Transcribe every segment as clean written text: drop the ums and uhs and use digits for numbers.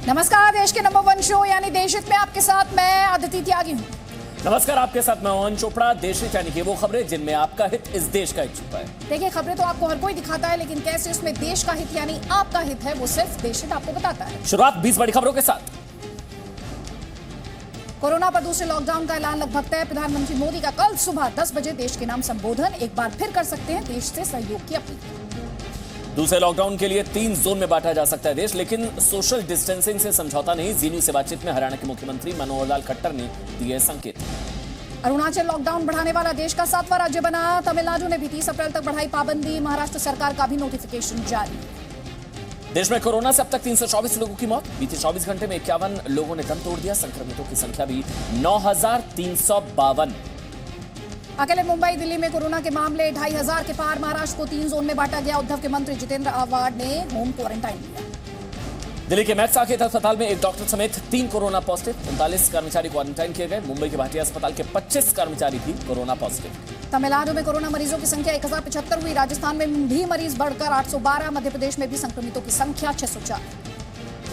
नमस्कार, देश के नंबर 1 शो यानी देशहित में आपके साथ मैं अदिति त्यागी हूँ। नमस्कार, आपके साथ मैं मोहन चोपड़ा। देशहित यानी कि वो खबरें जिनमें आपका हित इस देश का हित छुपा है। देखिए, खबरें तो आपको हर कोई दिखाता है, लेकिन कैसे उसमें देश का हित यानी आपका हित है वो सिर्फ देशहित आपको बताता है। शुरुआत 20 बड़ी खबरों के साथ। कोरोना पर दूसरे लॉकडाउन का ऐलान लगभग तय। प्रधानमंत्री मोदी का कल सुबह 10 बजे देश के नाम संबोधन। एक बार फिर कर सकते हैं देश से सहयोग की अपील। दूसरे लॉकडाउन के लिए 3 जोन में बांटा जा सकता है देश, लेकिन सोशल डिस्टेंसिंग से समझौता नहीं। जी न्यूज से बातचीत में हरियाणा के मुख्यमंत्री मनोहर लाल खट्टर ने दिए संकेत। अरुणाचल लॉकडाउन बढ़ाने वाला देश का 7वां राज्य बना। तमिलनाडु ने भी 30 अप्रैल तक बढ़ाई पाबंदी। महाराष्ट्र सरकार का भी नोटिफिकेशन जारी। देश में कोरोना से अब तक 324 लोगों की मौत। बीते 24 घंटे में 51 लोगों ने दम तोड़ दिया। संक्रमितों की संख्या भी 9,352। अकेले मुंबई दिल्ली में कोरोना के मामले 2,500 के पार। महाराष्ट्र को 3 जोन में बांटा गया। उद्धव के मंत्री जितेंद्र आव्हाड ने होम क्वारंटाइन लिया। दिल्ली के मैक्स साकेत अस्पताल में एक डॉक्टर समेत 3 कोरोना पॉजिटिव। 39 कर्मचारी क्वारंटाइन किए गए। मुंबई के भाटिया अस्पताल के 25 कर्मचारी भी कोरोना पॉजिटिव। तमिलनाडु में कोरोना मरीजों की संख्या 1075 हुई। राजस्थान में भी मरीज बढ़कर 812। मध्य प्रदेश में भी संक्रमितों की संख्या 604।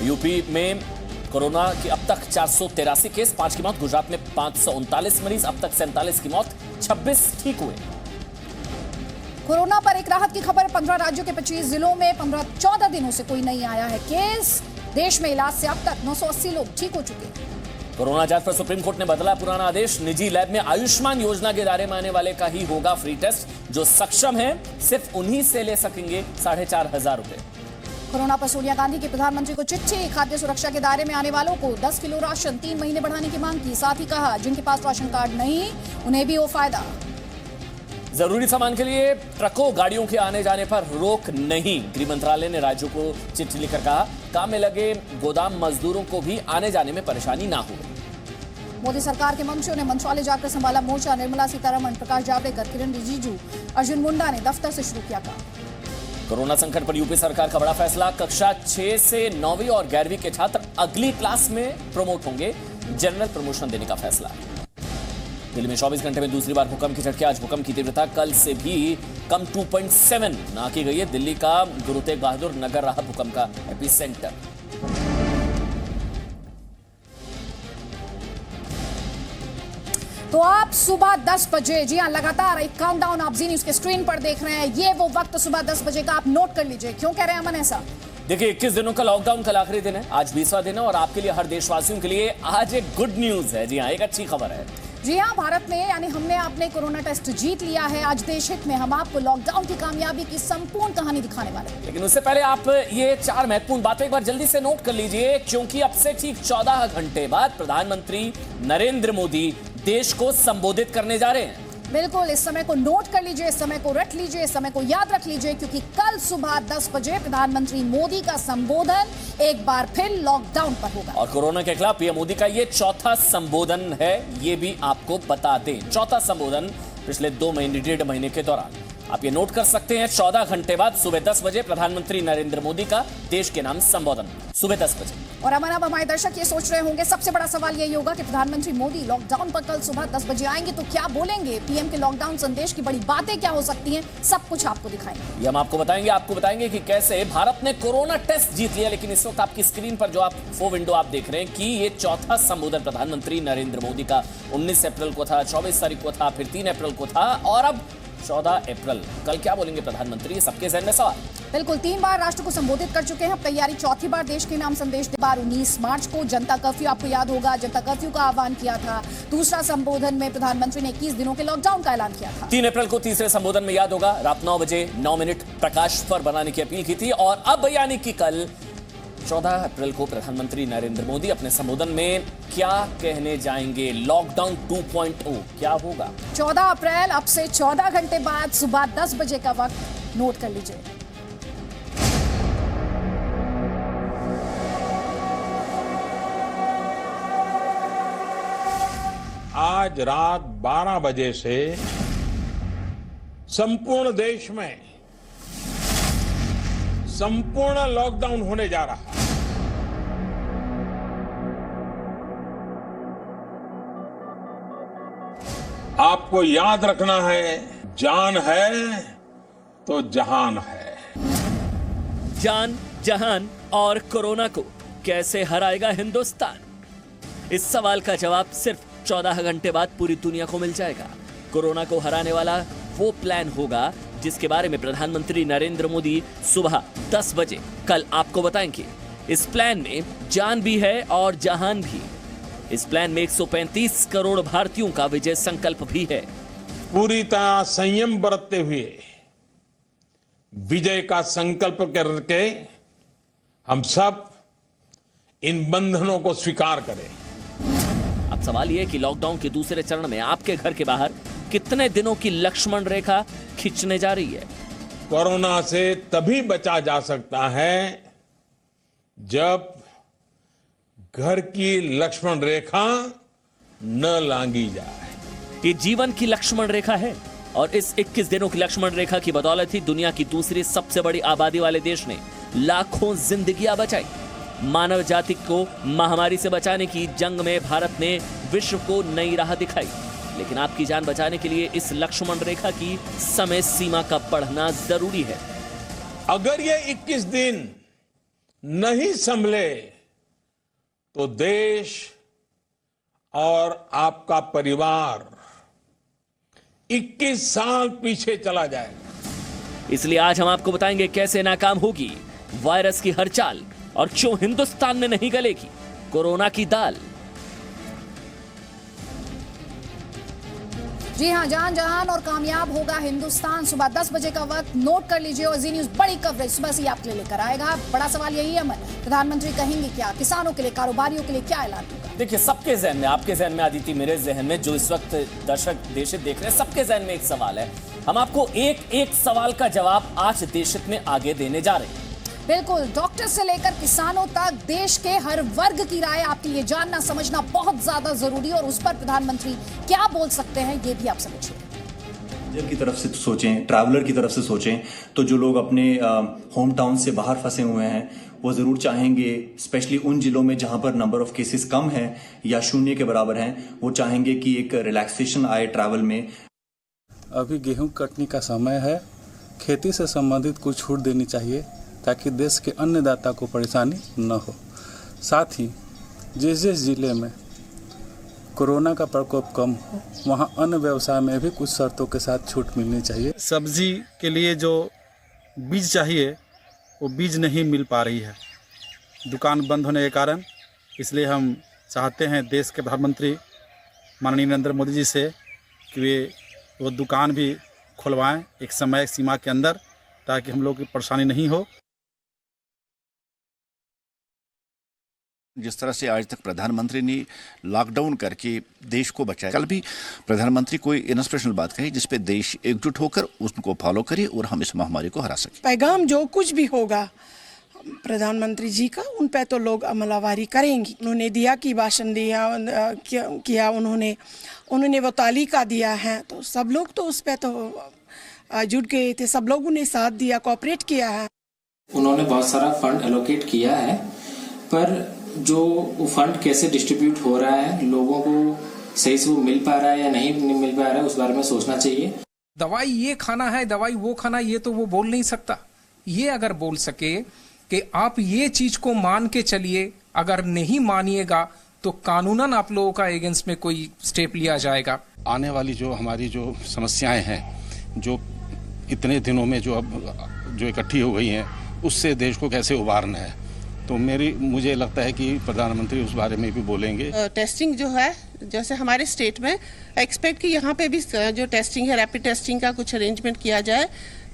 यूपी में कोरोना की अब तक 483 केस, 5 की मौत। गुजरात में 539 मरीज, अब तक 47 की मौत, 26 ठीक हुए। कोरोना पर एक राहत की खबर। 15 राज्यों के 25 जिलों में 14 दिनों से कोई नहीं आया है केस। देश में इलाज से अब तक 980 लोग ठीक हो चुके हैं। कोरोना जांच पर सुप्रीम कोर्ट ने बदला पुराना आदेश। निजी लैब में आयुष्मान योजना के दायरे में आने वाले का ही होगा फ्री टेस्ट। जो सक्षम है सिर्फ उन्हीं से ले सकेंगे 4,500 रुपए। कोरोना पर सोनिया गांधी की प्रधानमंत्री को चिट्ठी। खाद्य सुरक्षा के दायरे में आने वालों को 10 किलो राशन 3 महीने बढ़ाने की मांग की। साथ ही कहा जिनके पास राशन कार्ड नहीं उन्हें भी हो फायदा। जरूरी सामान के लिए ट्रकों गाड़ियों के आने जाने पर रोक नहीं। गृह मंत्रालय ने राज्यों को चिट्ठी लिखकर कहा काम में लगे गोदाम मजदूरों को भी आने जाने में परेशानी ना हो। मोदी सरकार के मंत्रियों ने मंत्रालय जाकर संभाला मोर्चा। निर्मला सीतारमण, प्रकाश जावड़ेकर, किरण रिजिजू, अर्जुन मुंडा ने दफ्तर से शुरू किया काम। कोरोना संकट पर यूपी सरकार का बड़ा फैसला। कक्षा 6 से 9वीं और 11वीं के छात्र अगली क्लास में प्रमोट होंगे। जनरल प्रमोशन देने का फैसला। दिल्ली में 24 घंटे में दूसरी बार भूकंप के झटके। आज भूकंप की तीव्रता कल से भी कम 2.7 ना की गई है। दिल्ली का गुरु तेग बहादुर नगर रहा भूकंप का एपिसेंटर। तो आप सुबह 10 बजे, जी हां, लगातार एक काउंटडाउन आप जी न्यूज के स्क्रीन पर देख रहे हैं। ये वो वक्त सुबह 10 बजे का आप नोट कर लीजिए। क्यों कह रहे हैं अमन ऐसा? देखिए, 21 दिनों का लॉकडाउन कल आखिरी दिन है। आज 20वां दिन है और आपके लिए, हर देशवासियों के लिए आज एक गुड न्यूज है। जी हाँ, एक अच्छी खबर है। जी हाँ, भारत ने यानी हमने अपने कोरोना टेस्ट जीत लिया है। आज देशहित में हम आपको लॉकडाउन की कामयाबी की संपूर्ण कहानी दिखाने वाले हैं। लेकिन उससे पहले आप ये 4 महत्वपूर्ण बातें एक बार जल्दी से नोट कर लीजिए, क्योंकि अब से ठीक 14 घंटे बाद प्रधानमंत्री नरेंद्र मोदी देश को संबोधित करने जा रहे हैं। बिल्कुल, इस समय को नोट कर लीजिए, इस समय को रट लीजिए, इस समय को याद रख लीजिए, क्योंकि कल सुबह 10 बजे प्रधानमंत्री मोदी का संबोधन एक बार फिर लॉकडाउन पर होगा। और कोरोना के खिलाफ पीएम मोदी का ये चौथा संबोधन है, ये भी आपको बता दें। चौथा संबोधन पिछले 2 महीने, 1.5 महीने के दौरान। आप ये नोट कर सकते हैं। 14 घंटे बाद सुबह 10 बजे प्रधानमंत्री नरेंद्र मोदी का देश के नाम संबोधन, सुबह 10 बजे। और अमन, अब हमारे दर्शक ये सोच रहे होंगे, सबसे बड़ा सवाल यही होगा कि प्रधानमंत्री मोदी लॉकडाउन पर कल सुबह 10 बजे आएंगे तो क्या बोलेंगे? पीएम के लॉकडाउन संदेश की बड़ी बातें क्या हो सकती हैं? सब कुछ आपको दिखाएंगे। ये हम आपको बताएंगे कि कैसे भारत ने कोरोना टेस्ट जीत लिया। लेकिन इस वक्त आपकी स्क्रीन पर जो आप वो विंडो आप देख रहे हैं कि ये चौथा संबोधन प्रधानमंत्री नरेंद्र मोदी का 19 अप्रैल को था, 24 तारीख को था, फिर 3 अप्रैल को था और अब 14 अप्रैल। कल क्या बोलेंगे प्रधानमंत्री, सबके जहन में सवाल। बिल्कुल, 3 बार राष्ट्र को संबोधित कर चुके हैं। अब तैयारी चौथी बार देश के नाम संदेश। बार 19 मार्च को जनता कर्फ्यू, आपको याद होगा, जनता कर्फ्यू का आह्वान किया था। दूसरा संबोधन में प्रधानमंत्री ने 21 दिनों के लॉकडाउन का ऐलान किया था। 3 अप्रैल को तीसरे संबोधन में, याद होगा, रात 9 बजे 9 मिनट प्रकाश पर बनाने की अपील की थी। और अब यानी कि कल 14 अप्रैल को प्रधानमंत्री नरेंद्र मोदी अपने संबोधन में क्या कहने जाएंगे? लॉकडाउन 2.0 क्या होगा? 14 अप्रैल, अब से 14 घंटे बाद सुबह 10 बजे का वक्त नोट कर लीजिए। आज रात 12 बजे से संपूर्ण देश में संपूर्ण लॉकडाउन होने जा रहा है। आपको याद रखना है, जान है तो जहान है। जान, जहान और कोरोना को कैसे हराएगा हिंदुस्तान? इस सवाल का जवाब सिर्फ 14 घंटे बाद पूरी दुनिया को मिल जाएगा। कोरोना को हराने वाला वो प्लान होगा जिसके बारे में प्रधानमंत्री नरेंद्र मोदी सुबह 10 बजे कल आपको बताएंगे। इस प्लान में जान भी है और जहान भी। इस प्लान में 135 करोड़ भारतीयों का विजय संकल्प भी है। पूरी तरह संयम बरतते हुए विजय का संकल्प करके हम सब इन बंधनों को स्वीकार करें। अब सवाल यह है कि लॉकडाउन के दूसरे चरण में आपके घर के बाहर कितने दिनों की लक्ष्मण रेखा खींचने जा रही है? कोरोना से तभी बचा जा सकता है जब घर की लक्ष्मण रेखा न लांघी जाए। ये जीवन की लक्ष्मण रेखा है और इस 21 दिनों की लक्ष्मण रेखा की बदौलत ही दुनिया की दूसरी सबसे बड़ी आबादी वाले देश ने लाखों जिंदगियां बचाई। मानव जाति को महामारी से बचाने की जंग में भारत ने विश्व को नई राह दिखाई। लेकिन आपकी जान बचाने के लिए इस लक्ष्मण रेखा की समय सीमा का बढ़ना जरूरी है। अगर ये 21 दिन नहीं संभले तो देश और आपका परिवार 21 साल पीछे चला जाएगा। इसलिए आज हम आपको बताएंगे कैसे नाकाम होगी वायरस की हर चाल और क्यों हिंदुस्तान में नहीं गलेगी कोरोना की दाल। जी हां, जान जहान और कामयाब होगा हिंदुस्तान। सुबह 10 बजे का वक्त नोट कर लीजिए और जी न्यूज बड़ी कवरेज सुबह से आपके लिए लेकर आएगा। बड़ा सवाल यही है, प्रधानमंत्री कहेंगे क्या? किसानों के लिए, कारोबारियों के लिए क्या ऐलान होगा? देखिए, सबके जहन में, आपके जहन में, आदित्य, मेरे जहन में, जो इस वक्त दर्शक देश देख रहे हैं, सबके जहन में एक सवाल है। हम आपको एक सवाल का जवाब आज देश में आगे देने जा रहे हैं। बिल्कुल, डॉक्टर से लेकर किसानों तक देश के हर वर्ग की राय आपके लिए जानना समझना बहुत ज्यादा जरूरी है और उस पर प्रधानमंत्री क्या बोल सकते हैं ये भी आप समझिए। की तरफ से सोचें, ट्रैवलर की तरफ से सोचें, तो जो लोग अपने होम टाउन से बाहर फंसे हुए हैं वो जरूर चाहेंगे, स्पेशली उन जिलों में जहां पर नंबर ऑफ केसेस कम है या शून्य के बराबर हैं, वो चाहेंगे कि एक रिलैक्सेशन आए ट्रैवल में। अभी गेहूं कटने का समय है, खेती से संबंधित कुछ छूट देनी चाहिए ताकि देश के अन्नदाता को परेशानी न हो। साथ ही जिस जिस जिले में कोरोना का प्रकोप कम हो वहां अन्य व्यवसाय में भी कुछ शर्तों के साथ छूट मिलनी चाहिए। सब्जी के लिए जो बीज चाहिए वो बीज नहीं मिल पा रही है दुकान बंद होने के कारण। इसलिए हम चाहते हैं देश के प्रधानमंत्री माननीय नरेंद्र मोदी जी से कि वे वो दुकान भी खुलवाएं एक समय सीमा के अंदर, ताकि हम लोग की परेशानी नहीं हो। जिस तरह से आज तक प्रधानमंत्री ने लॉकडाउन करके देश को बचाया, कल भी प्रधानमंत्री कोई इंस्पिरेशनल बात कही जिसपे देश एकजुट होकर उसको फॉलो करे और हम इस महामारी को हरा सके। पैगाम जो कुछ भी होगा प्रधानमंत्री जी का, उन पे तो लोग अमलावारी करेंगे। उन्होंने दिया की भाषण दिया किया, उन्होंने वो तालिका दिया है, तो सब लोग तो उस पे तो जुट गए थे, सब लोगों ने साथ दिया, कोऑपरेट किया है। उन्होंने बहुत सारा फंड एलोकेट किया है, पर जो वो फंड कैसे डिस्ट्रीब्यूट हो रहा है, लोगों को सही से वो मिल पा रहा है या नहीं मिल पा रहा है, उस बारे में सोचना चाहिए। दवाई ये खाना है, दवाई वो खाना, ये तो वो बोल नहीं सकता। ये अगर बोल सके कि आप ये चीज को मान के चलिए, अगर नहीं मानिएगा तो कानूनन आप लोगों का अगेंस्ट में कोई स्टेप लिया जाएगा। आने वाली जो हमारी जो समस्याएं हैं, जो इतने दिनों में जो अब जो इकट्ठी हो गई हैं, उससे देश को कैसे उबारना है, तो मुझे लगता है कि प्रधानमंत्री उस बारे में भी बोलेंगे। टेस्टिंग जो है, जैसे हमारे स्टेट में एक्सपेक्ट कि यहाँ पे भी जो टेस्टिंग है, रैपिड टेस्टिंग का कुछ अरेंजमेंट किया जाए,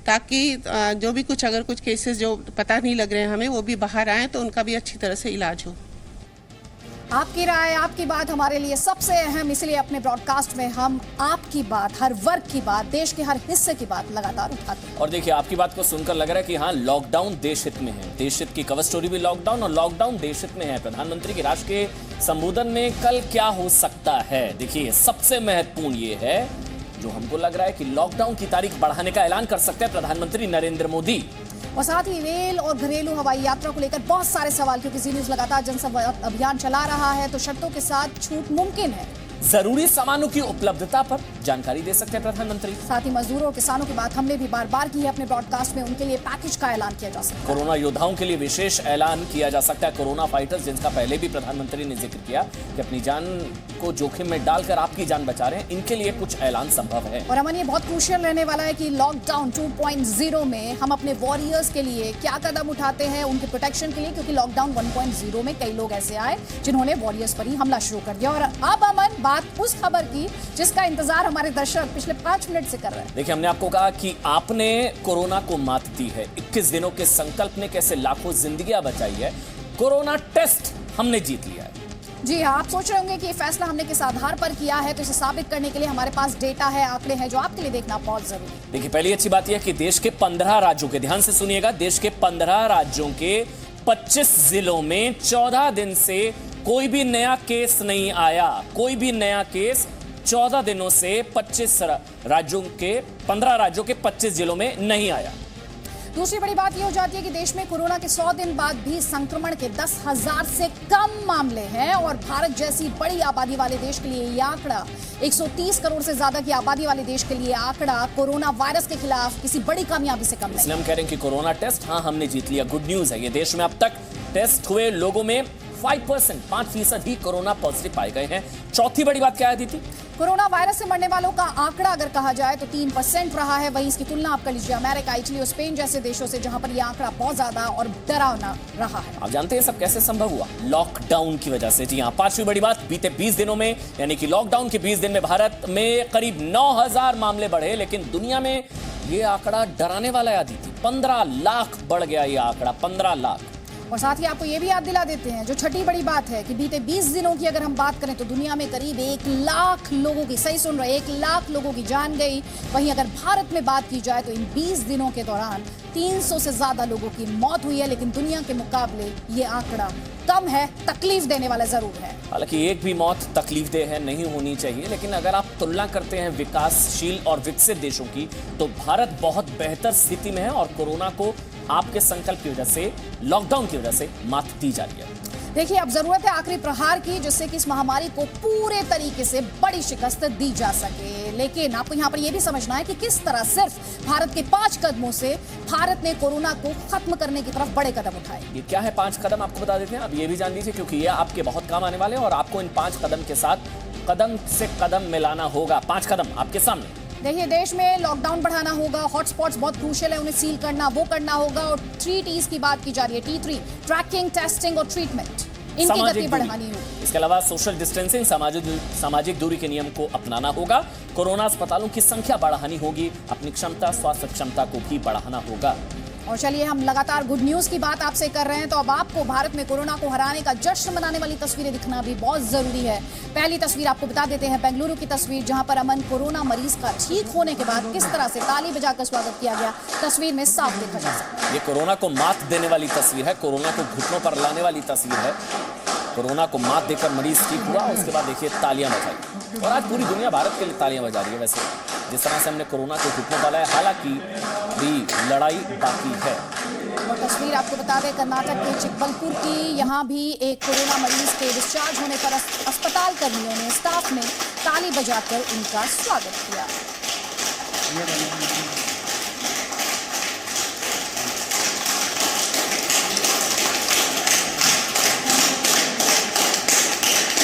ताकि जो भी कुछ अगर कुछ केसेस जो पता नहीं लग रहे हैं हमें, वो भी बाहर आए तो उनका भी अच्छी तरह से इलाज हो। आपकी राय, आपकी बात हमारे लिए सबसे अहम, इसलिए अपने ब्रॉडकास्ट में हम आपकी बात, हर वर्ग की बात, देश के हर हिस्से की बात लगातार उठाते हैं। और देखिए, आपकी बात को सुनकर लग रहा है कि हाँ, लॉकडाउन देश हित में है। देश हित की कवर स्टोरी भी लॉकडाउन, और लॉकडाउन देश हित में है। प्रधानमंत्री के राष्ट्र के संबोधन में कल क्या हो सकता है? देखिए, सबसे महत्वपूर्ण ये है, जो हमको लग रहा है कि लॉकडाउन की तारीख बढ़ाने का ऐलान कर सकते हैं प्रधानमंत्री नरेंद्र मोदी। और साथ ही रेल और घरेलू हवाई यात्रा को लेकर बहुत सारे सवाल, क्योंकि जी न्यूज लगातार जनसंपर्क अभियान चला रहा है, तो शर्तों के साथ छूट मुमकिन है। जरूरी सामानों की उपलब्धता पर जानकारी दे सकते हैं प्रधानमंत्री। साथ ही मजदूरों और किसानों की बात हमने भी बार बार की है अपने ब्रॉडकास्ट में, उनके लिए पैकेज का ऐलान किया जा सकता है। कोरोना योद्धाओं के लिए विशेष ऐलान किया जा सकता है। कोरोना फाइटर्स, जिनका पहले भी प्रधानमंत्री ने जिक्र किया कि अपनी जान को जोखिम में डालकर आपकी जान बचा रहे हैं, इनके लिए कुछ ऐलान संभव है। और अमन, ये बहुत क्रूशियल रहने वाला है कि लॉकडाउन 2.0 में हम अपने वॉरियर्स के लिए क्या कदम उठाते हैं उनके प्रोटेक्शन के लिए, क्योंकि लॉकडाउन 1.0 में कई लोग ऐसे आए जिन्होंने वॉरियर्स पर ही हमला शुरू कर दिया। और अब अमन, बात उस खबर की जिसका इंतजार हमारे दर्शक पिछले 5 मिनट से कर रहे हैं। देखिए, हमने आपको कहा कि आपने कोरोना को मात दी है। 21 दिनों के संकल्प ने कैसे लाखों जिंदगियां बचाई है। कोरोना टेस्ट हमने जीत लिया है। जी हाँ, आप सोच रहे होंगे कि ये फैसला हमने किस आधार पर किया है, तो इसे साबित करने के लिए हमारे पास डेटा है, आंकड़े हैं, जो आपके लिए देखना बहुत जरूरी है। देखिए, पहली अच्छी बात यह है कि देश के 15 राज्यों के, ध्यान से सुनिएगा, देश के 15 राज्यों के 25 जिलों में 14 दिन से कोई भी नया केस नहीं आया। कोई भी नया केस 14 दिनों से 25 राज्यों के 15 राज्यों के 25 जिलों में नहीं आया। दूसरी बड़ी बात यह हो जाती है कि देश में कोरोना के 100 दिन बाद भी संक्रमण के 10,000 से कम मामले हैं और भारत जैसी बड़ी आबादी वाले देश के लिए यह आंकड़ा, 130 करोड़ से ज्यादा की आबादी वाले देश के लिए आंकड़ा कोरोना वायरस के खिलाफ किसी बड़ी कामयाबी से कम नहीं। इसलिए हम कह रहे हैं कि कोरोना टेस्ट, हाँ, हमने जीत लिया। गुड न्यूज है ये। देश में अब तक टेस्ट हुए लोगों में 5% ही कोरोना पॉजिटिव पाए गए हैं। चौथी बड़ी बात क्या है दीदी? कोरोना वायरस से मरने वालों का आंकड़ा अगर कहा जाए तो 3% रहा है। वहीं इसकी तुलना आप कर लीजिए अमेरिका, इटली और स्पेन जैसे देशों से, जहां पर यह आंकड़ा बहुत ज्यादा और डरावना रहा है। आप जानते हैं सब कैसे संभव हुआ? लॉकडाउन की वजह से। जी हाँ, पांचवी बड़ी बात, बीते 20 दिनों में, यानी कि लॉकडाउन के 20 दिन में भारत में करीब 9,000 मामले बढ़े, लेकिन दुनिया में ये आंकड़ा डराने वाला है अदिति। 15 लाख बढ़ गया ये आंकड़ा, 15 लाख। और साथ ही आपको ये भी याद दिला देते हैं, जो छठी बड़ी बात है, कि बीते 20 दिनों की अगर हम बात करें तो दुनिया में करीब 1 लाख लोगों की, सही सुन रहे, 1 लाख लोगों की जान गई। वहीं अगर भारत में बात की जाए तो इन 20 दिनों के दौरान 300 से ज्यादा लोगों की मौत हुई है, लेकिन दुनिया के मुकाबले ये आंकड़ा कम है, तकलीफ देने वाला जरूर है। हालांकि एक भी मौत तकलीफ दे है, नहीं होनी चाहिए, लेकिन अगर आप तुलना करते हैं विकासशील और विकसित देशों की, तो भारत बहुत बेहतर स्थिति में है और कोरोना को आपके संकल्प की वजह से, लॉकडाउन की वजह से मात दी जा रही है। देखिए, अब जरूरत है आखिरी प्रहार की, जिससे कि इस महामारी को पूरे तरीके से बड़ी शिकस्त दी जा सके। लेकिन आपको यहाँ पर यह भी समझना है कि किस तरह सिर्फ भारत के 5 कदमों से भारत ने कोरोना को खत्म करने की तरफ बड़े कदम उठाए। ये क्या है 5 कदम, आपको बता देते हैं। अब ये भी जान लीजिए, क्योंकि ये आपके बहुत काम आने वाले हैं और आपको इन 5 कदम के साथ कदम से कदम मिलाना होगा। 5 कदम आपके सामने। देखिए, देश में लॉकडाउन बढ़ाना होगा, हॉटस्पॉट्स बहुत क्रूशियल है, उन्हें सील करना, वो करना होगा। और 3 T's की बात की जा रही है, T3, ट्रैकिंग, टेस्टिंग और ट्रीटमेंट, इनकी गति बढ़ानी होगी। इसके अलावा सोशल डिस्टेंसिंग, सामाजिक दूरी के नियम को अपनाना होगा। कोरोना अस्पतालों की संख्या बढ़ानी होगी, अपनी क्षमता, स्वास्थ्य क्षमता को भी बढ़ाना होगा। और चलिए, हम लगातार गुड न्यूज की बात आपसे कर रहे हैं, तो अब आपको भारत में कोरोना को हराने का जश्न मनाने वाली तस्वीरें दिखना भी बहुत जरूरी है। पहली तस्वीर आपको बता देते हैं, बेंगलुरु की तस्वीर, जहां पर अमन, कोरोना मरीज का ठीक होने के बाद किस तरह से ताली बजाकर स्वागत किया गया, तस्वीर में साफ देखा जा सकता है। ये कोरोना को मात देने वाली तस्वीर है, कोरोना को घुटनों पर लाने वाली तस्वीर है। कोरोना को मात देकर मरीज ठीक हुआ, उसके बाद देखिए तालियां बजाई। और आज पूरी दुनिया भारत के लिए तालियां बजा रही है। वैसे जिस तरह से हमने कोरोना को घुटनों डाला है, हालांकि भी लड़ाई बाकी है। और तस्वीर आपको बता दें कर्नाटक के चिकबलपुर की, यहाँ भी एक कोरोना मरीज के डिस्चार्ज होने पर अस्पताल कर्मियों ने, स्टाफ ने ताली बजाकर उनका स्वागत किया।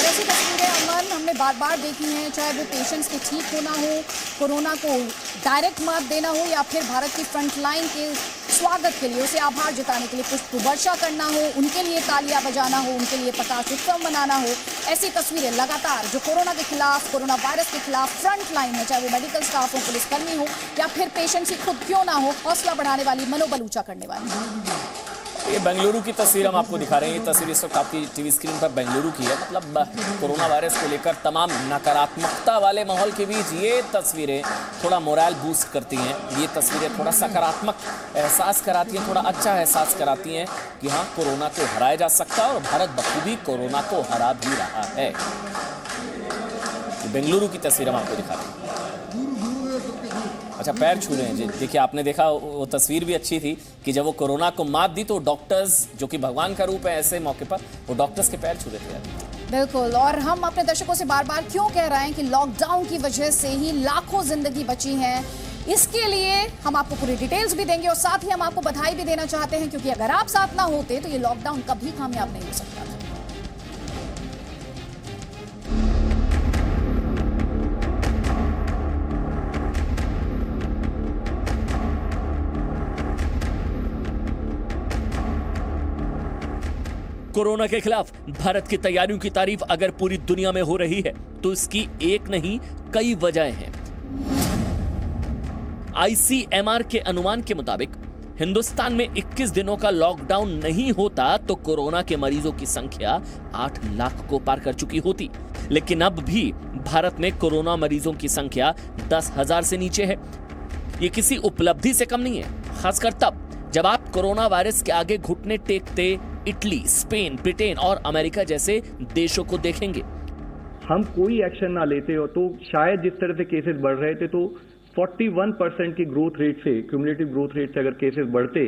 ऐसी तस्वीरें अमन हमने बार-बार देखी हैं, चाहे वो पेशेंट्स के ठीक होना हो, कोरोना को डायरेक्ट मात देना हो, या फिर भारत की फ्रंट लाइन के स्वागत के लिए, उसे आभार जताने के लिए पुष्प वर्षा करना हो, उनके लिए तालियां बजाना हो, उनके लिए प्रकाश उत्सव मनाना हो। ऐसी तस्वीरें लगातार जो कोरोना के खिलाफ, कोरोना वायरस के खिलाफ फ्रंट लाइन है, चाहे वो मेडिकल स्टाफ हो, पुलिसकर्मी हो, या फिर पेशेंट्स ही खुद क्यों ना हो, हौसला बढ़ाने वाली, मनोबल ऊंचा करने वाली। ये बेंगलुरु की तस्वीर हम आपको दिखा रहे हैं। ये तस्वीर इस वक्त आपकी टीवी स्क्रीन पर बेंगलुरु की है। मतलब कोरोना वायरस को लेकर तमाम नकारात्मकता वाले माहौल के बीच ये तस्वीरें थोड़ा मोरल बूस्ट करती हैं। ये तस्वीरें थोड़ा सकारात्मक एहसास कराती हैं, थोड़ा अच्छा एहसास कराती हैं कि हाँ, कोरोना को हराया जा सकता है और भारत बखूबी कोरोना को हरा भी रहा है। बेंगलुरु की तस्वीर हम आपको दिखा रहे हैं। अच्छा, पैर छू रहे हैं जी। देखिए, आपने देखा वो तस्वीर भी अच्छी थी कि जब वो कोरोना को मात दी तो डॉक्टर्स, जो कि भगवान का रूप है, ऐसे मौके पर वो डॉक्टर्स के पैर छू रहे थे। बिल्कुल, और हम अपने दर्शकों से बार बार क्यों कह रहे हैं कि लॉकडाउन की वजह से ही लाखों जिंदगी बची हैं, इसके लिए हम आपको पूरी डिटेल्स भी देंगे और साथ ही हम आपको बधाई भी देना चाहते हैं, क्योंकि अगर आप साथ ना होते तो ये लॉकडाउन कभी कामयाब नहीं हो सकता था। कोरोना के खिलाफ भारत की तैयारियों की तारीफ अगर पूरी दुनिया में हो रही है तो इसकी एक नहीं कई वजहें हैं। ICMR के अनुमान के मुताबिक हिंदुस्तान में 21 दिनों का लॉकडाउन नहीं होता तो कोरोना के मरीजों की संख्या 8 लाख को पार कर चुकी होती। लेकिन अब भी भारत में कोरोना मरीजों की संख्या 10,000 से नीचे है। ये किसी उपलब्धि से कम नहीं है, खासकर तब जब आप कोरोना वायरस के आगे घुटने टेकते इटली, स्पेन, ब्रिटेन और अमेरिका जैसे देशों को देखेंगे। हम कोई एक्शन ना लेते हो तो शायद जिस तरह से केसेस बढ़ रहे थे तो 41% की ग्रोथ रेट से, क्यूमुलेटिव ग्रोथ रेट से अगर केसेस बढ़ते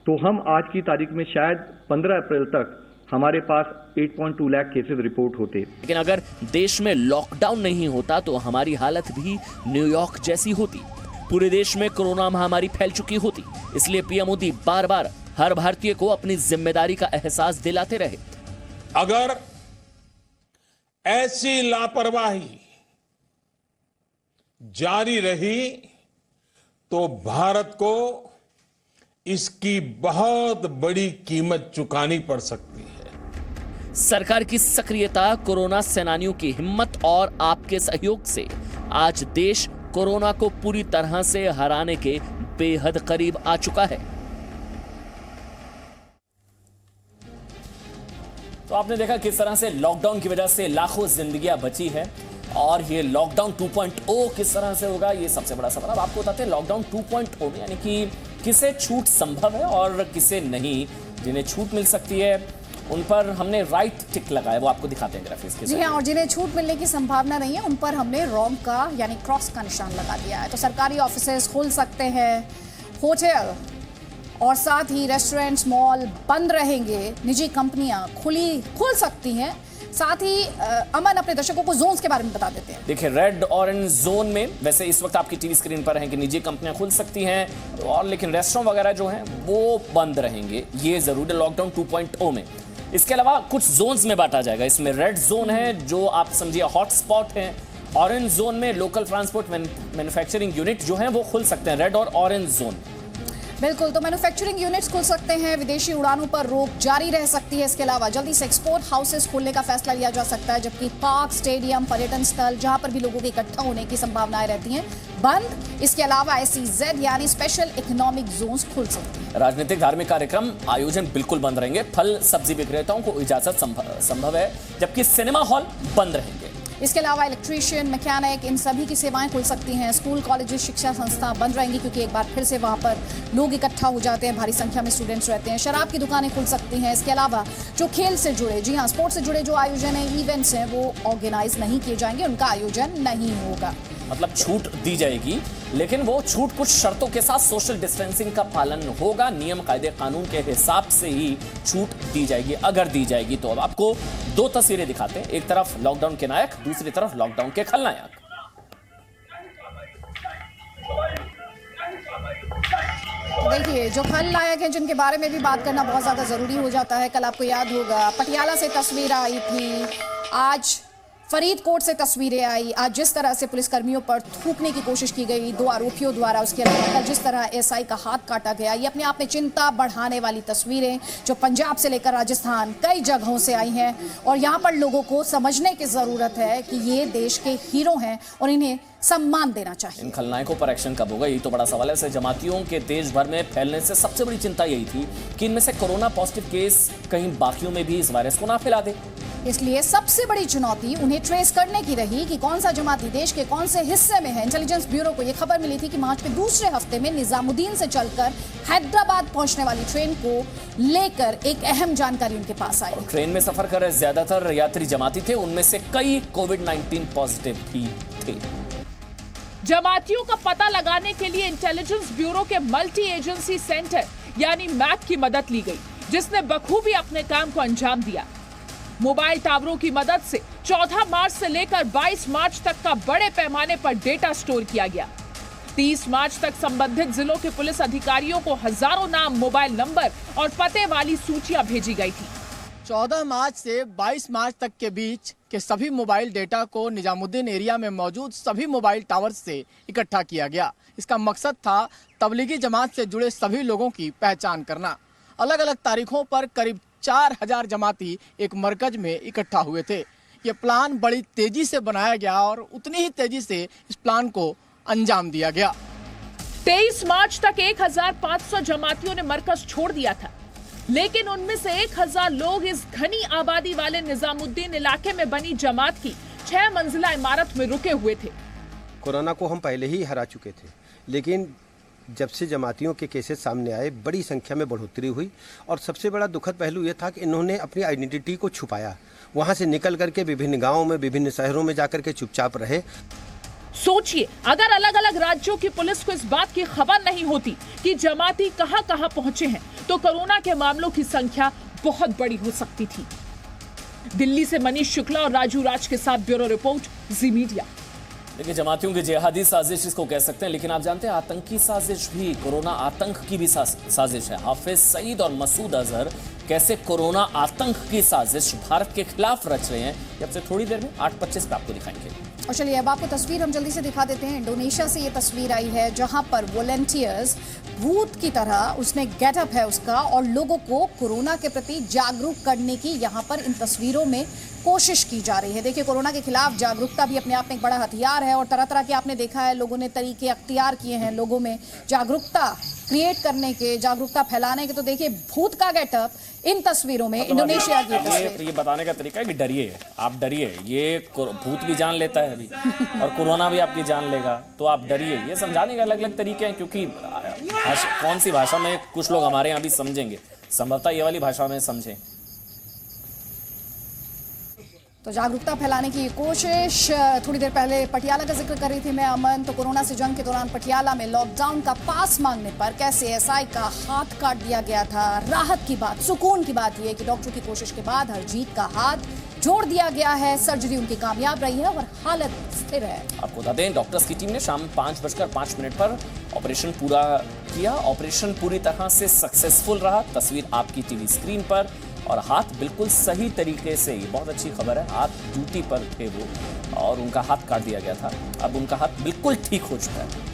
तो हम आज की तारीख में शायद 15 अप्रैल तक हमारे पास 8.2 लाख केसेस रिपोर्ट होते। लेकिन अगर देश में लॉकडाउन नहीं होता तो हमारी हालत भी न्यूयॉर्क जैसी होती। पूरे देश में कोरोना महामारी फैल चुकी होती। इसलिए पीएम मोदी बार बार हर भारतीय को अपनी जिम्मेदारी का एहसास दिलाते रहे। अगर ऐसी लापरवाही जारी रही तो भारत को इसकी बहुत बड़ी कीमत चुकानी पड़ सकती है। सरकार की सक्रियता, कोरोना सेनानियों की हिम्मत और आपके सहयोग से आज देश कोरोना को पूरी तरह से हराने के बेहद करीब आ चुका है। तो आपने देखा किस तरह से लॉकडाउन की वजह से लाखों जिंदगियां बची है और ये लॉकडाउन 2.0 किस तरह से होगा, ये सबसे बड़ा सवाल। अब आपको बताते हैं लॉकडाउन 2.0 में यानी कि किसे छूट संभव है और किसे नहीं। जिन्हें छूट मिल सकती है उन पर हमने राइट टिक लगाया, वो आपको दिखाते हैं ग्राफिक्स के। जी हाँ, और जिन्हें छूट मिलने की संभावना नहीं है उन पर हमने रॉन्ग का यानी क्रॉस का निशान लगा दिया है। तो सरकारी ऑफिसेज खुल सकते हैं, होटल और साथ ही रेस्टोरेंट्स, मॉल बंद रहेंगे, निजी कंपनियां खुल सकती हैं। साथ ही अमन अपने दर्शकों को जोन्स के बारे में बता देते हैं। देखिए, रेड ऑरेंज जोन में वैसे इस वक्त आपकी टीवी स्क्रीन पर है कि निजी कंपनियां खुल सकती हैं और लेकिन रेस्टोरेंट वगैरह जो हैं वो बंद रहेंगे। ये जरूर है लॉकडाउन 2.0 में। इसके अलावा कुछ जोन्स में बांटा जाएगा। इसमें रेड जोन है जो आप समझिए हॉटस्पॉट है। ऑरेंज जोन में लोकल ट्रांसपोर्ट मैन्युफैक्चरिंग यूनिट जो है वो खुल सकते हैं, रेड और ऑरेंज जोन। बिल्कुल, तो मैन्युफैक्चरिंग यूनिट्स खुल सकते हैं, विदेशी उड़ानों पर रोक जारी रह सकती है। इसके अलावा जल्दी से एक्सपोर्ट हाउसेस खोलने का फैसला लिया जा सकता है, जबकि पार्क, स्टेडियम, पर्यटन स्थल जहां पर भी लोगों के इकट्ठा होने की संभावनाएं रहती हैं बंद। इसके अलावा SEZ यानी स्पेशल इकोनॉमिक जोन्स खुल सकते हैं। राजनीतिक, धार्मिक कार्यक्रम आयोजन बिल्कुल बंद रहेंगे। फल सब्जी विक्रेताओं को इजाजत संभव है, जबकि सिनेमा हॉल बंद रहेंगे। इसके अलावा इलेक्ट्रीशियन, मैकेनिक, इन सभी की सेवाएं खुल सकती हैं। स्कूल, कॉलेजेस, शिक्षा संस्था बंद रहेंगी क्योंकि एक बार फिर से वहां पर लोग इकट्ठा हो जाते हैं, भारी संख्या में स्टूडेंट्स रहते हैं। शराब की दुकानें खुल सकती हैं। इसके अलावा जो खेल से जुड़े, जी हाँ, स्पोर्ट्स से जुड़े जो आयोजन है, इवेंट्स हैं, वो ऑर्गेनाइज नहीं किए जाएंगे, उनका आयोजन नहीं होगा। मतलब छूट दी जाएगी, लेकिन वो छूट कुछ शर्तों के साथ सोशल डिस्टेंसिंग का पालन होगा। नियम, कायदे, कानून के हिसाब से ही छूट दी जाएगी, अगर दी जाएगी तो। अब आपको दो तस्वीरें दिखाते हैं, एक तरफ लॉकडाउन के नायक, दूसरी तरफ लॉकडाउन के खलनायक। देखिए, जो खलनायक हैं जिनके बारे में भी बात करना बहुत ज्यादा जरूरी हो जाता है। कल आपको याद होगा पटियाला से तस्वीर आई थी, आज फरीदकोट से तस्वीरें आई। आज जिस तरह से पुलिसकर्मियों पर थूकने की कोशिश की गई 2 आरोपियों द्वारा, उसके अलावा कल जिस तरह SI का हाथ काटा गया, ये अपने आप में चिंता बढ़ाने वाली तस्वीरें जो पंजाब से लेकर राजस्थान कई जगहों से आई हैं। और यहाँ पर लोगों को समझने की ज़रूरत है कि ये देश के हीरो हैं और इन्हें सम्मान देना चाहिए। इन खलनायकों पर एक्शन कब होगा, यही तो बड़ा सवाल है। ऐसे जमातियों के देश भर में फैलने से सबसे बड़ी चिंता यही थी कि इनमें से कोरोना पॉजिटिव केस कहीं बाकियों में भी इस वायरस को ना फैला दे। इसलिए सबसे बड़ी चुनौती उन्हें ट्रेस करने की रही कि कौन सा जमाती देश के कौन से हिस्से में है। इंटेलिजेंस ब्यूरो को यह खबर मिली थी कि मार्च के दूसरे हफ्ते में निजामुद्दीन से चलकर हैदराबाद पहुंचने वाली ट्रेन को लेकर एक अहम जानकारी उनके पास आई। ट्रेन में सफर कर रहे ज्यादातर यात्री जमाती थे, उनमें से कई कोविड-19 पॉजिटिव भी थे। जमातियों का पता लगाने के लिए इंटेलिजेंस ब्यूरो के मल्टी एजेंसी सेंटर यानी मैक की मदद ली गई, जिसने बखूबी अपने काम को अंजाम दिया। मोबाइल टावरों की मदद से 14 मार्च से लेकर 22 मार्च तक का बड़े पैमाने पर डेटा स्टोर किया गया। 30 मार्च तक संबंधित जिलों के पुलिस अधिकारियों को हजारों नाम, मोबाइल नंबर और पते वाली सूचियां भेजी गई थी। 14 मार्च से 22 मार्च तक के बीच के सभी मोबाइल डेटा को निजामुद्दीन एरिया में मौजूद सभी मोबाइल टावर से इकट्ठा किया गया। इसका मकसद था तबलीगी जमात से जुड़े सभी लोगों की पहचान करना। अलग अलग तारीखों पर करीब 4000 जमाती एक मरकज में इकट्ठा हुए थे। ये प्लान बड़ी तेजी से बनाया गया और उतनी ही तेजी से इस प्लान को अंजाम दिया गया। 23 मार्च तक 1500 जमातियों ने मरकज छोड़ दिया था, लेकिन उनमें से 1000 लोग इस घनी आबादी वाले निजामुद्दीन इलाके में बनी जमात की 6 मंजिला इमारत में रुके हुए थे। कोरोना को हम पहले ही हरा चुके थे, लेकिन जब से जमातियों के केसेस सामने आए बड़ी संख्या में बढ़ोतरी हुई और सबसे बड़ा दुखद पहलू यह था कि इन्होंने अपनी आइडेंटिटी को छुपाया। वहां से निकल करके विभिन्न गांवों में, विभिन्न शहरों में जाकर के चुपचाप रहे। सोचिए, अगर अलग अलग राज्यों की पुलिस को इस बात की खबर नहीं होती कि जमाती कहां कहां पहुंचे हैं, तो कोरोना के मामलों की संख्या बहुत बड़ी हो सकती थी। दिल्ली से मनीष शुक्ला और राजू राज के साथ ब्यूरो रिपोर्ट, जी मीडिया। देखिए, जमातियों की जिहादी साजिश इसको कह सकते हैं, लेकिन आप जानते हैं आतंकी साजिश भी, कोरोना आतंक की भी साजिश है। हाफिज सईद और मसूद अजहर कैसे कोरोना आतंक की साजिश भारत के खिलाफ रच रहे हैं, जब से थोड़ी देर में 8:25 पे आपको दिखाएंगे। और चलिए अब आपको तस्वीर हम जल्दी से दिखा देते हैं। इंडोनेशिया से ये तस्वीर आई है, जहां पर वॉलंटियर्स भूत की तरह, उसने गेटअप है उसका, और लोगों को कोरोना के प्रति जागरूक करने की यहां पर इन तस्वीरों में कोशिश की जा रही है। देखिए, कोरोना के खिलाफ जागरूकता भी अपने आप में एक बड़ा हथियार है और तरह तरह के आपने देखा है लोगों ने तरीके अख्तियार किए हैं लोगों में जागरूकता क्रिएट करने के, जागरूकता फैलाने के। तो देखिए, भूत का गेटअप इन तस्वीरों में, इंडोनेशिया की तस्वीर। ये बताने का तरीका है कि डरिए, आप डरिए, ये भूत भी जान लेता है अभी और कोरोना भी आपकी जान लेगा, तो आप डरिए। ये समझाने के अलग अलग तरीके हैं, क्योंकि कौन सी भाषा में कुछ लोग हमारे यहाँ भी समझेंगे, संभवतः ये वाली भाषा में समझें। तो जागरूकता फैलाने की कोशिश। थोड़ी देर पहले पटियाला का जिक्र कर रही थी मैं, अमन। तो कोरोना से जंग के दौरान पटियाला में लॉकडाउन का पास मांगने पर कैसे एसआई का हाथ काट दिया गया था। राहत की बात, सुकून की बात यह कि डॉक्टरों की कोशिश के बाद हरजीत का हाथ जोड़ दिया गया है। सर्जरी उनकी कामयाब रही है और हालत स्थिर है। आपको बता दें, डॉक्टर्स की टीम ने शाम 5:05 पर ऑपरेशन पूरा किया। ऑपरेशन पूरी तरह से सक्सेसफुल रहा। तस्वीर आपकी टीवी स्क्रीन पर, और हाथ बिल्कुल सही तरीके से, ये बहुत अच्छी खबर है, हाथ ड्यूटी पर थे वो और उनका हाथ काट दिया गया था। अब उनका हाथ बिल्कुल ठीक हो चुका है।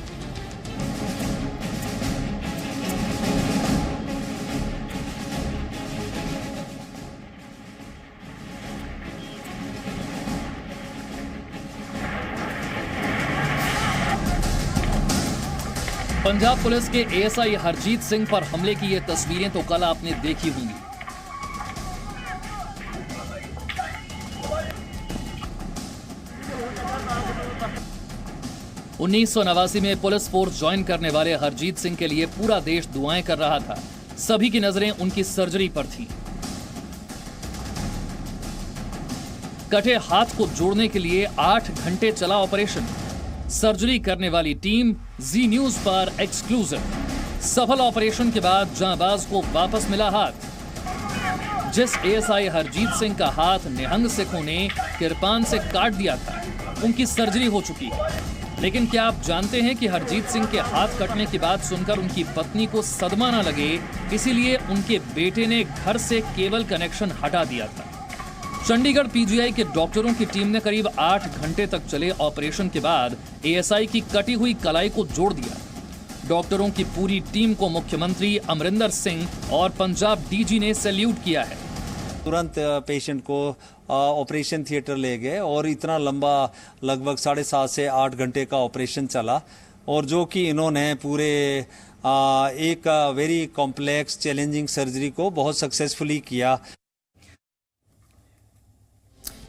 पंजाब पुलिस के एएसआई हरजीत सिंह पर हमले की ये तस्वीरें तो कल आपने देखी होंगी। उन्नीस में पुलिस फोर्स ज्वाइन करने वाले हरजीत सिंह के लिए पूरा देश दुआएं कर रहा था। सभी की नजरें उनकी सर्जरी पर थी। कटे हाथ को जोड़ने के लिए 8 घंटे चला ऑपरेशन। सर्जरी करने वाली टीम जी न्यूज पर एक्सक्लूसिव। सफल ऑपरेशन के बाद जांबाज को वापस मिला हाथ। जिस एएसआई हरजीत सिंह का हाथ निहंग सिखों ने किरपान से काट दिया था, उनकी सर्जरी हो चुकी है। लेकिन क्या आप जानते हैं कि हरजीत सिंह के हाथ कटने की बात सुनकर उनकी पत्नी को सदमा न लगे, इसीलिए उनके बेटे ने घर से केबल कनेक्शन हटा दिया था। चंडीगढ़ पीजीआई के डॉक्टरों की टीम ने करीब 8 घंटे तक चले ऑपरेशन के बाद एएसआई की कटी हुई कलाई को जोड़ दिया। डॉक्टरों की पूरी टीम को मुख्यमंत्री अमरिंदर सिंह और पंजाब डीजी ने सैल्यूट किया है। तुरंत पेशेंट को ऑपरेशन थिएटर ले गए और इतना लंबा लगभग 7.5 से 8 घंटे का ऑपरेशन चला, और जो कि इन्होंने पूरे एक वेरी कॉम्प्लेक्स चैलेंजिंग सर्जरी को बहुत सक्सेसफुली किया।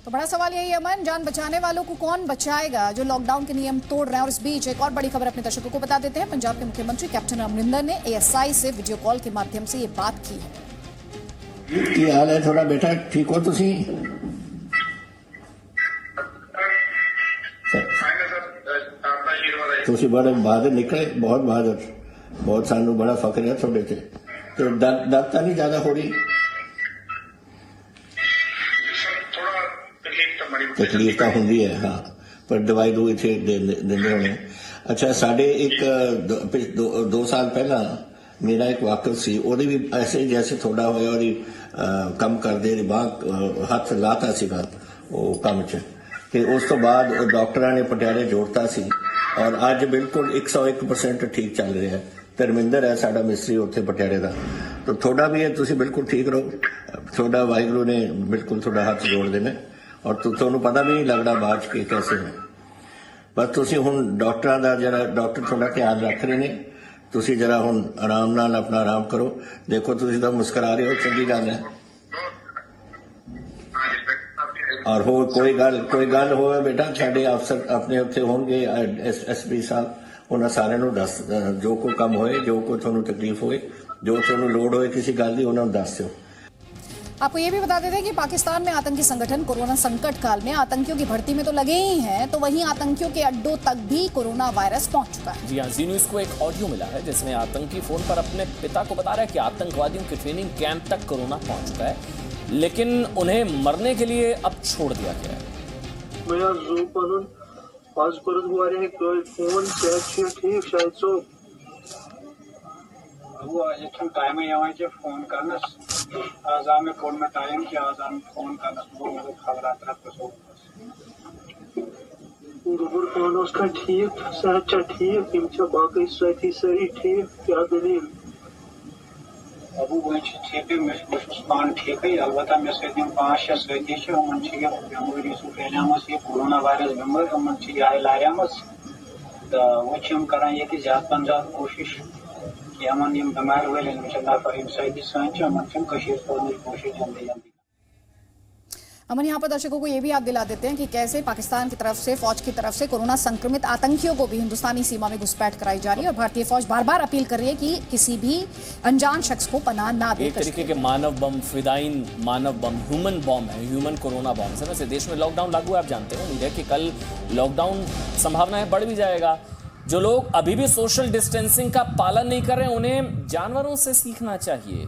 तो बड़ा सवाल यही है अमन, जान बचाने वालों को कौन बचाएगा जो लॉकडाउन के नियम तोड़ रहे हैं। और इस बीच एक और बड़ी खबर अपने दर्शकों को बता देते हैं। पंजाब के मुख्यमंत्री कैप्टन अमरिंदर ने एएसआई से वीडियो कॉल के माध्यम से ये बात की है। ਕੀ ਹਾਲ ਹੈ ਤੁਹਾਡਾ ਬੇਟਾ, ਠੀਕ ਹੋ ਤੁਸੀਂ? ਤੁਸੀਂ ਬੜੇ ਬਹਾਦਰ ਨਿਕਲੇ, ਬਹੁਤ ਬਹਾਦਰ, ਬਹੁਤ ਸਾਨੂੰ ਬੜਾ ਫਖਰ ਹੈ ਤੁਹਾਡੇ ਤੇ। ਤੇ ਦਰਦ ਤਾਂ ਨਹੀਂ ਜ਼ਿਆਦਾ ਹੋ ਰਹੀ? तकलीफ तो होंगी है हाँ, पर दवाई दो इतने देंगे होने। अच्छा साढ़े एक 2 साल पहला मेरा एक वाकफ सी ओदी भी ऐसे जैसे थोड़ा होया और कम कर दे बांह हाथ लाता सीगा वो काम च ते उस तो बाद डॉक्टरां ने पटियाले जोड़ता सी और आज बिल्कुल 101% ठीक चल रहा है। धर्मिंदर है साडा मिस्त्री उत्थे पटियाले दा, तो थोड़ा भी है तुसी बिल्कुल ठीक रहो, थोड़ा वाहिगुरू ने बिल्कुल थोड़ा हाथ जोड़ देना और तुहानू पता भी नहीं लगता बाद के कैसे है। बस तुसी हुण डॉक्टरां दा जरा डॉक्टर थोड़ा ध्यान रख रहे ने, तुसी जरा हुण आराम नाल अपना आराम करो। देखो तुसी तो मुस्कुरा रहे हो, चंगी गल है। और हो कोई गल हो बेटा साडे अफसर अपने उत्थे होंगे SP साहब, उन्हां सारे नूं दस जो कोई काम होए, जो कोई तुहानू तकलीफ होए, जो तुहानू लोड़ होए किसी गल दी उन्हां नूं दस दिओ। आपको ये भी बता देते हैं कि पाकिस्तान में आतंकी संगठन कोरोना संकट काल में आतंकियों की भर्ती में तो लगे ही हैं, तो वहीं आतंकियों के अड्डों तक भी कोरोना वायरस पहुंच चुका है। जी हाँ, जी न्यूज़ को एक ऑडियो मिला है जिसमें आतंकी फोन पर अपने पिता को बता रहा है कि आतंकवादियों के ट्रेनिंग कैंप तक कोरोना पहुंच चुका है, लेकिन उन्हें मरने के लिए अब छोड़ दिया गया है। टाइम फोन करना आज में फोन में टाइम कि आज फोन करना खबर गोबर पान उसका ठीक सेहत ठीक इम बाकी साथी सारी ठीक क्या दलील अबू वो ठीक है मैं पान ठीक है अलबत्ता मैं से 5-6 साथी छे उमन छी बेमारी सु फैलामस ये कोरोना वायरस बेमारी उमन छी आए लायामस तो वो हम करां ये कि ज्यादा कोशिश कि अमन यम बीमार हुए इंशाल्लाह फरीम सही सांच अमन हम कोशिश जल्दी अमन यहाँ पर दर्शकों को ये भी याद दिला देते हैं कि कैसे पाकिस्तान की तरफ से फौज की तरफ से कोरोना संक्रमित आतंकियों को भी हिंदुस्तानी सीमा में घुसपैठ कराई जा रही है और भारतीय फौज बार बार अपील कर रही है कि किसी भी अनजान शख्स को पनाह ना दे। एक तरीके के मानव बम, फिदाइन मानव बम, ह्यूमन बम है, ह्यूमन कोरोना बम से। वैसे देश में लॉकडाउन लागू है, आप जानते हैं, उम्मीद है कि कल लॉकडाउन संभावनाएं बढ़ भी जाएगा। जो लोग अभी भी सोशल डिस्टेंसिंग का पालन नहीं कर रहे हैं उन्हें जानवरों से सीखना चाहिए।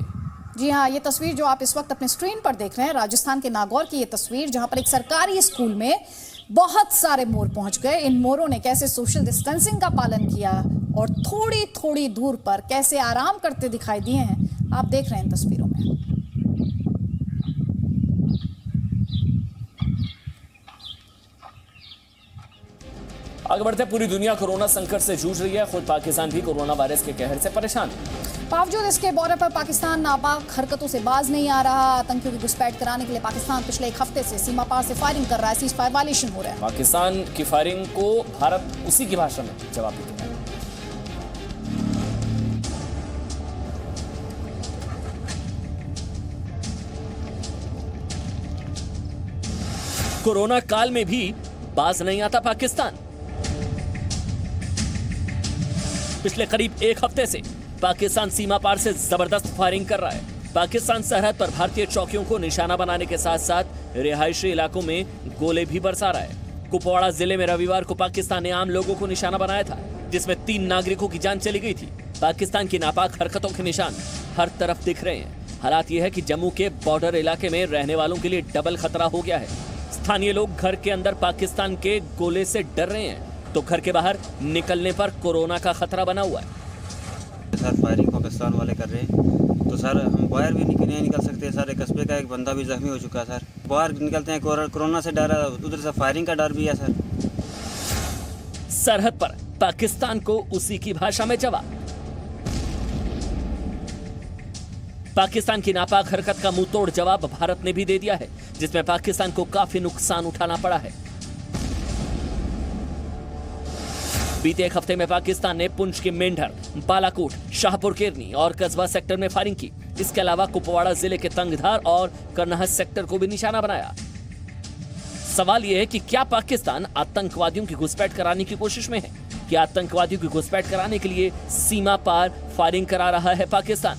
जी हाँ, ये तस्वीर जो आप इस वक्त अपने स्क्रीन पर देख रहे हैं राजस्थान के नागौर की ये तस्वीर, जहां पर एक सरकारी स्कूल में बहुत सारे मोर पहुंच गए। इन मोरों ने कैसे सोशल डिस्टेंसिंग का पालन किया और थोड़ी थोड़ी दूर पर कैसे आराम करते दिखाई दिए हैं, आप देख रहे हैं इन तस्वीरों में। आगे बढ़ते हैं, पूरी दुनिया कोरोना संकट से जूझ रही है, खुद पाकिस्तान भी कोरोना वायरस के कहर से परेशान है। बावजूद इसके बॉर्डर पर पाकिस्तान नापाक हरकतों से बाज नहीं आ रहा। आतंकियों की घुसपैठ कराने के लिए पाकिस्तान पिछले 1 हफ्ते से सीमा पार से फायरिंग कर रहा है, सीज़फायर वायलेशन हो रहा है। पाकिस्तान की फायरिंग को भारत उसी की भाषा में जवाब देता है। कोरोना काल में भी बाज नहीं आता पाकिस्तान। पिछले करीब 1 हफ्ते से पाकिस्तान सीमा पार से जबरदस्त फायरिंग कर रहा है। पाकिस्तान सरहद पर भारतीय चौकियों को निशाना बनाने के साथ साथ रिहायशी इलाकों में गोले भी बरसा रहा है। कुपवाड़ा जिले में रविवार को पाकिस्तान ने आम लोगों को निशाना बनाया था, जिसमें 3 नागरिकों की जान चली गई थी। पाकिस्तान की नापाक हरकतों के निशान हर तरफ दिख रहे हैं। हालात यह है कि जम्मू के बॉर्डर इलाके में रहने वालों के लिए डबल खतरा हो गया है। स्थानीय लोग घर के अंदर पाकिस्तान के गोले से डर रहे हैं, तो घर के बाहर निकलने पर कोरोना का खतरा बना हुआ है। सर फायरिंग पाकिस्तान वाले कर रहे हैं, तो सर हम बाहर भी नहीं निकल सकते। सर एक कस्बे का एक बंदा भी जख्मी हो चुका है। सर बाहर निकलते हैं, कोरोना से डर है, उधर से फायरिंग का डर भी है। सर सरहद पर पाकिस्तान को उसी की भाषा में जवाब। पाकिस्तान की नापाक हरकत का मुंहतोड़ जवाब भारत ने भी दे दिया है, जिसमें पाकिस्तान को काफी नुकसान उठाना पड़ा है। बीते 1 हफ्ते में पाकिस्तान ने पुंछ के मेंढर, बालाकोट, शाहपुर केरनी और कस्बा सेक्टर में फायरिंग की। इसके अलावा कुपवाड़ा जिले के तंगधार और करनाहट सेक्टर को भी निशाना बनाया। सवाल यह है कि क्या पाकिस्तान आतंकवादियों की घुसपैठ कराने की कोशिश में है? क्या आतंकवादियों की घुसपैठ कराने के लिए सीमा पार फायरिंग करा रहा है पाकिस्तान?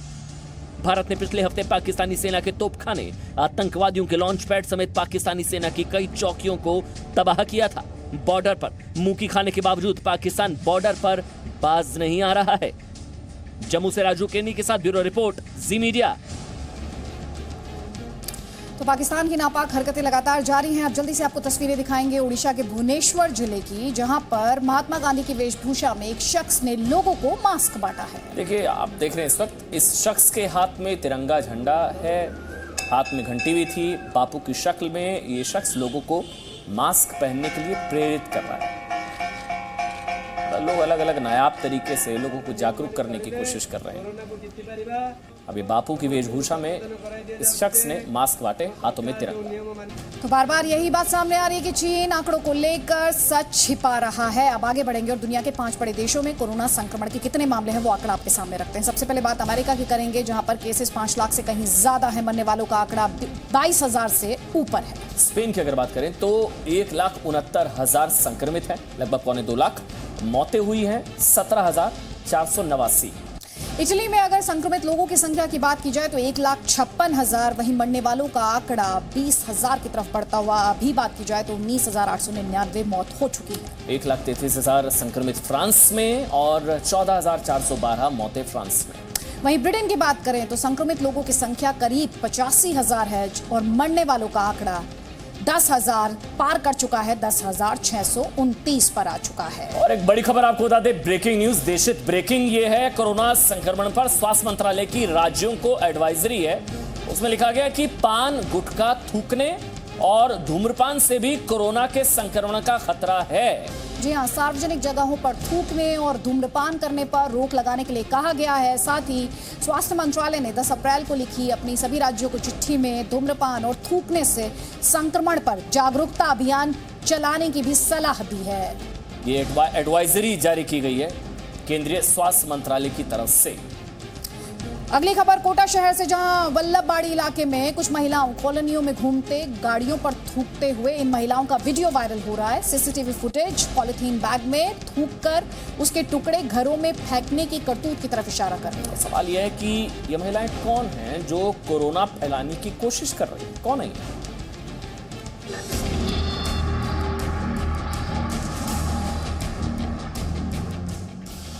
भारत ने पिछले हफ्ते पाकिस्तानी सेना के तोपखाने, आतंकवादियों के लॉन्च पैड समेत पाकिस्तानी सेना की कई चौकियों को तबाह किया था। बॉर्डर पर मुंह की खाने के बावजूद पाकिस्तान बॉर्डर पर बाज नहीं आ रहा है। जम्मू से राजू केनी के साथ ब्यूरो रिपोर्ट, जी मीडिया। तो पाकिस्तान की नापाक हरकतें लगातार जारी हैं। अब जल्दी से आपको तस्वीरें दिखाएंगे उड़ीसा के भुवनेश्वर जिले की, जहां पर महात्मा गांधी की वेशभूषा में एक शख्स ने लोगों को मास्क बांटा है। देखिए, आप देख रहे हैं इस वक्त इस शख्स के हाथ में तिरंगा झंडा है, हाथ में घंटी भी थी। बापू की शक्ल में ये शख्स लोगों को मास्क पहनने के लिए प्रेरित कर रहा है। लोग अलग अलग नायाब तरीके से लोगों को जागरूक करने की कोशिश कर रहे हैं। अभी बापू की वेशभूषा में इस शख्स ने मास्क बांटे, हाथों में तिरंगा। तो बार बार यही बात सामने आ रही है कि चीन आंकड़ों को लेकर सच छिपा रहा है। अब आगे बढ़ेंगे और दुनिया के 5 बड़े देशों में कोरोना संक्रमण के कितने मामले हैं वो आंकड़ा आपके सामने रखते हैं। सबसे पहले बात अमेरिका की करेंगे, जहां पर केसेस 5 लाख से कहीं ज्यादा है। मरने वालों का आंकड़ा 22,000 से ऊपर है। स्पेन की अगर बात करें तो 1,69,000 संक्रमित है, लगभग 2.25 लाख। मौतें हुई हैं 17,489। इटली में अगर संक्रमित लोगों की संख्या की बात की जाए तो 1,56,000। वहीं मरने वालों का आंकड़ा 20,000 की तरफ बढ़ता हुआ। अभी बात की जाए तो 19,899 मौत हो चुकी है। 1,33,000 संक्रमित फ्रांस में और 14,412 मौतें फ्रांस में। वहीं ब्रिटेन की बात करें तो संक्रमित लोगों की संख्या करीब 85,000 है और मरने वालों का आंकड़ा 10,000 पार कर चुका है, 10,629 पर आ चुका है। और एक बड़ी खबर आपको बता दें, ब्रेकिंग न्यूज, देशित ब्रेकिंग ये है। कोरोना संक्रमण पर स्वास्थ्य मंत्रालय की राज्यों को एडवाइजरी है। उसमें लिखा गया कि पान, गुटखा, थूकने और धूम्रपान से भी कोरोना के संक्रमण का खतरा है। जी हां, सार्वजनिक जगहों पर थूकने और धूम्रपान करने पर रोक लगाने के लिए कहा गया है। साथ ही स्वास्थ्य मंत्रालय ने 10 अप्रैल को लिखी अपनी सभी राज्यों को चिट्ठी में धूम्रपान और थूकने से संक्रमण पर जागरूकता अभियान चलाने की भी सलाह दी है। ये एडवाइजरी जारी की गई है केंद्रीय स्वास्थ्य मंत्रालय की तरफ से। अगली खबर कोटा शहर से, जहां वल्लभबाड़ी इलाके में कुछ महिलाओं कॉलोनियों में घूमते गाड़ियों पर थूकते हुए इन महिलाओं का वीडियो वायरल हो रहा है। सीसीटीवी फुटेज पॉलिथीन बैग में थूककर उसके टुकड़े घरों में फेंकने की करतूत की तरफ इशारा कर रही है। सवाल यह है कि ये महिलाएं कौन हैं जो कोरोना फैलाने की कोशिश कर रही है? कौन है?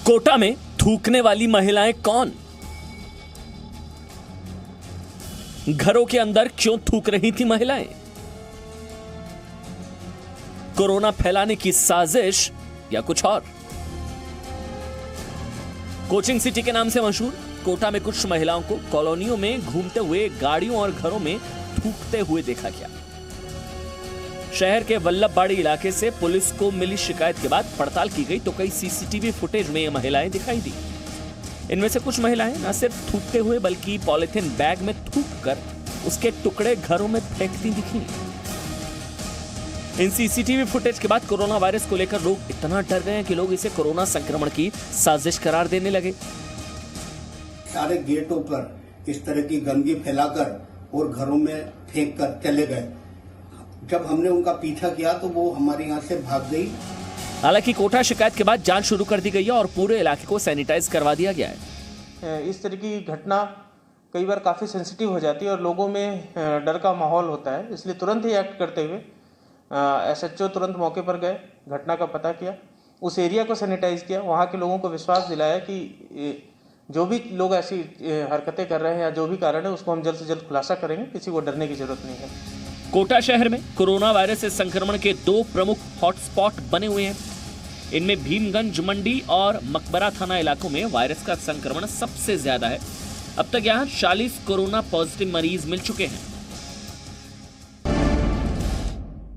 कोटा में थूकने वाली महिलाएं कौन? घरों के अंदर क्यों थूक रही थी महिलाएं? कोरोना फैलाने की साजिश या कुछ और? कोचिंग सिटी के नाम से मशहूर कोटा में कुछ महिलाओं को कॉलोनियों में घूमते हुए गाड़ियों और घरों में थूकते हुए देखा गया। शहर के वल्लभबाड़ी इलाके से पुलिस को मिली शिकायत के बाद पड़ताल की गई तो कई सीसीटीवी फुटेज में ये महिलाएं दिखाई दी। इनमें से कुछ महिलाएं न सिर्फ थूकते हुए बल्कि पॉलिथीन बैग में थूककर उसके टुकड़े घरों में फेंकती दिखी। इन सीसीटीवी फुटेज के बाद कोरोना वायरस को लेकर लोग इतना डर गए हैं कि लोग इसे कोरोना संक्रमण की साजिश करार देने लगे। सारे गेटों पर इस तरह की गंदगी फैलाकर और घरों में फेंक कर चले गए। जब हमने उनका पीछा किया तो वो हमारे यहाँ से भाग गई। हालांकि कोटा शिकायत के बाद जांच शुरू कर दी गई है और पूरे इलाके को सैनिटाइज करवा दिया गया है। इस तरह की घटना कई बार काफ़ी सेंसिटिव हो जाती है और लोगों में डर का माहौल होता है, इसलिए तुरंत ही एक्ट करते हुए SHO तुरंत मौके पर गए, घटना का पता किया, उस एरिया को सैनिटाइज किया, वहाँ के लोगों को विश्वास दिलाया कि जो भी लोग ऐसी हरकतें कर रहे हैं या जो भी कारण है उसको हम जल्द से जल्द खुलासा करेंगे, किसी को डरने की जरूरत नहीं है। कोटा शहर में कोरोना वायरस से संक्रमण के 2 प्रमुख हॉटस्पॉट बने हुए हैं। इनमें भीमगंज मंडी और मकबरा थाना इलाकों में वायरस का संक्रमण सबसे ज्यादा है। अब तक यहां 40 कोरोना पॉजिटिव मरीज मिल चुके हैं।